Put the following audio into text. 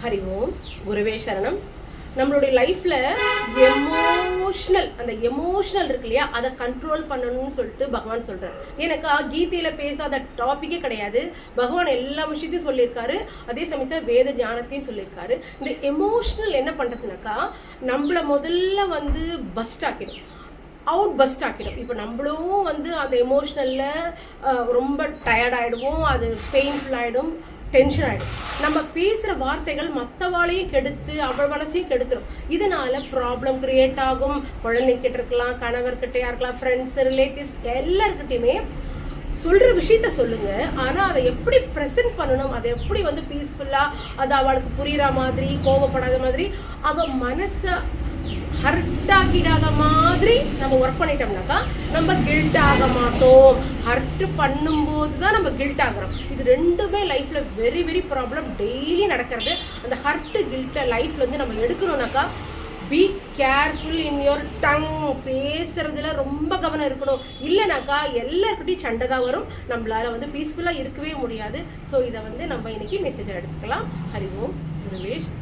ஹரி ஓம். குருவே சரணம். நம்மளுடைய லைஃப்ல அந்த எமோஷனல் இருக்கு இல்லையா, அதை கண்ட்ரோல் பண்ணணும்னு சொல்லிட்டு பகவான் சொல்றாரு. எனக்கு கீதையில பேசாத டாபிக்கே கிடையாது. பகவான் எல்லா விஷயத்தையும் சொல்லியிருக்காரு, அதே சமயத்தில் வேத ஞானத்தையும் சொல்லியிருக்காரு. இந்த எமோஷனல் என்ன பண்றதுனாக்கா, நம்மள முதல்ல பஸ்ட் ஆக்கிடும், அவுட் பஸ்ட் ஆக்கிடும். இப்போ நம்மளும் அந்த எமோஷ்னலில் ரொம்ப டயர்ட் ஆகிடுவோம், அது பெயின்ஃபுல் ஆகிடும், டென்ஷன் ஆகிடும். நம்ம பேசுகிற வார்த்தைகள் மற்றவாளையும் கெடுத்து அவள் மனசையும் கெடுத்துரும். இதனால ப்ராப்ளம் கிரியேட் ஆகும். குழந்தைகிட்ட இருக்கலாம், கணவர்கிட்டையா இருக்கலாம், ஃப்ரெண்ட்ஸ், ரிலேட்டிவ்ஸ் எல்லாருக்கிட்டையுமே சொல்கிற விஷயத்த சொல்லுங்க. ஆனால் அதை எப்படி ப்ரெசென்ட் பண்ணணும், அதை எப்படி பீஸ்ஃபுல்லாக, அது அவளுக்கு புரிகிற மாதிரி, கோவப்படாத மாதிரி, அவள் மனசை ஹர்ட் ஆகிடாத மாதிரி நம்ம ஒர்க் பண்ணிட்டோம்னாக்கா நம்ம கில்ட் ஆக மாட்டோம். ஹர்ட் பண்ணும்போது தான் நம்ம கில்ட் ஆகிறோம். இது ரெண்டுமே லைஃப்ல வெரி வெரி ப்ராப்ளம், டெய்லி நடக்கிறது. அந்த ஹர்ட் கில்ட்டை லைஃப்ல நம்ம எடுக்கணும்னாக்கா be careful in your tongue. பேசுறதுல ரொம்ப கவனம் இருக்கணும். இல்லைனாக்கா எல்லாருக்கிட்டையும் சண்டை தான் வரும். நம்மளால பீஸ்ஃபுல்லாக இருக்கவே முடியாது. ஸோ இதை நம்ம இன்னைக்கு மெசேஜை எடுத்துக்கலாம். ஹரி ஓம். குருவேஷ்.